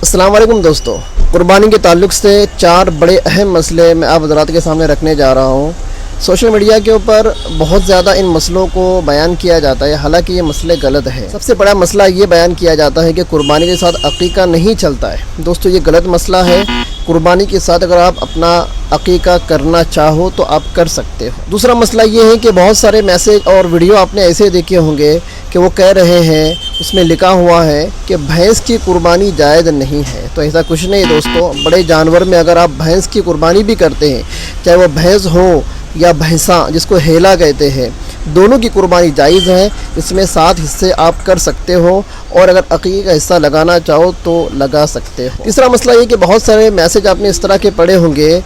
अस्सलाम वालेकुम दोस्तों, कुर्बानी के ताल्लुक़ से 4 बड़े अहम मसले मैं आप हज़रात के सामने रखने जा रहा हूँ। सोशल मीडिया के ऊपर बहुत ज़्यादा इन मसलों को बयान किया जाता है, हालांकि ये मसले गलत है। सबसे बड़ा मसला ये बयान किया जाता है कि कुर्बानी के साथ अक़ीक़ा नहीं चलता है। दोस्तों, ये गलत मसला है। कुर्बानी के साथ अगर आप अपना अक़ीक़ा करना चाहो तो आप कर सकते हो। दूसरा मसला ये है कि बहुत सारे मैसेज और वीडियो आपने ऐसे देखे होंगे कि वो कह रहे हैं, उसमें लिखा हुआ है कि भैंस की कुर्बानी जायज़ नहीं है। तो ऐसा कुछ नहीं दोस्तों, बड़े जानवर में अगर आप भैंस की कुर्बानी भी करते हैं, चाहे वो भैंस हो या भैंसा जिसको हेला कहते हैं, दोनों की कुर्बानी जायज़ है। इसमें 7 हिस्से आप कर सकते हो और अगर अक़ीक़े का हिस्सा लगाना चाहो तो लगा सकते हो। तीसरा मसला ये कि बहुत सारे मैसेज आपने इस तरह के पढ़े होंगे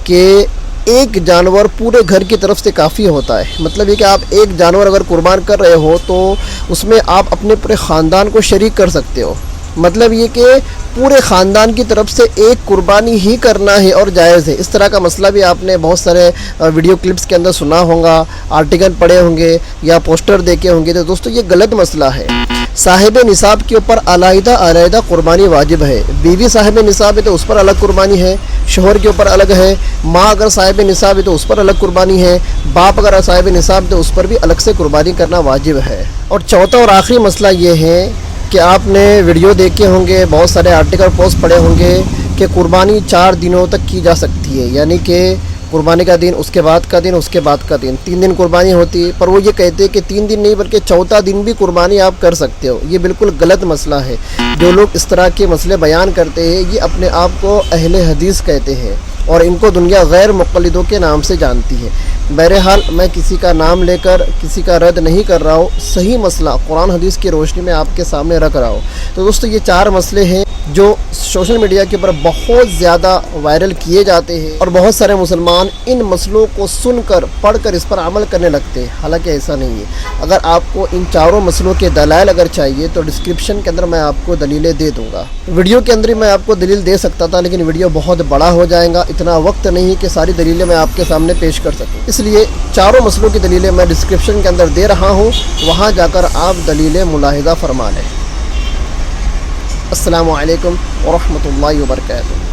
कि एक जानवर पूरे घर की तरफ से काफ़ी होता है। मतलब ये कि आप एक जानवर अगर कुर्बान कर रहे हो तो उसमें आप अपने पूरे ख़ानदान को शरीक कर सकते हो। मतलब ये कि पूरे ख़ानदान की तरफ से एक कुर्बानी ही करना है और जायज़ है। इस तरह का मसला भी आपने बहुत सारे वीडियो क्लिप्स के अंदर सुना होगा, आर्टिकल पढ़े होंगे या पोस्टर देखे होंगे। तो दोस्तों, ये गलत मसला है। साहिब निसाब के ऊपर अलग कुर्बानी वाजिब है। बीवी साहिब निसाब है तो उस पर अलग कुर्बानी है, शोहर के ऊपर अलग है। माँ अगर साहिब निसाब है तो उस पर अलग कुर्बानी है। बाप अगर साहिब निसाब है तो उस पर भी अलग से कुर्बानी करना वाजिब है। और चौथा और आखिरी मसला ये है कि आपने वीडियो देखे होंगे, बहुत सारे आर्टिकल पोस्ट पढ़े होंगे कि कुर्बानी 4 दिनों तक की जा सकती है। यानी कि कुर्बानी का दिन, उसके बाद का दिन, उसके बाद का दिन, 3 दिन कुर्बानी होती है। पर वो ये कहते हैं कि 3 दिन नहीं बल्कि चौथा दिन भी कुर्बानी आप कर सकते हो। ये बिल्कुल गलत मसला है। जो लोग इस तरह के मसले बयान करते हैं ये अपने आप को अहले हदीस कहते हैं और इनको दुनिया गैर मुक़ल्लिदों के नाम से जानती है। बहरहाल, मैं किसी का नाम लेकर किसी का रद्द नहीं कर रहा हूँ, सही मसला कुरान हदीस की रोशनी में आपके सामने रख रहा हूँ। तो दोस्तों, ये 4 मसले हैं जो सोशल मीडिया के ऊपर बहुत ज़्यादा वायरल किए जाते हैं और बहुत सारे मुसलमान इन मसलों को सुनकर पढ़कर इस पर अमल करने लगते हैं। हालांकि ऐसा नहीं है। अगर आपको इन 4 मसलों के दलाइल अगर चाहिए तो डिस्क्रिप्शन के अंदर मैं आपको दलीलें दे दूँगा। वीडियो के अंदर ही मैं आपको दलील दे सकता था, लेकिन वीडियो बहुत बड़ा हो जाएगा, इतना वक्त नहीं कि सारी दलीलें मैं आपके सामने पेश कर सकूँ। इसलिए 4 मसलों की दलीलें मैं डिस्क्रिप्शन के अंदर दे रहा हूँ, वहाँ जाकर आप दलीलें मुलाहिज़ा फरमा लें। अस्सलामु अलैकुम व रहमतुल्लाहि व बरकातुहू।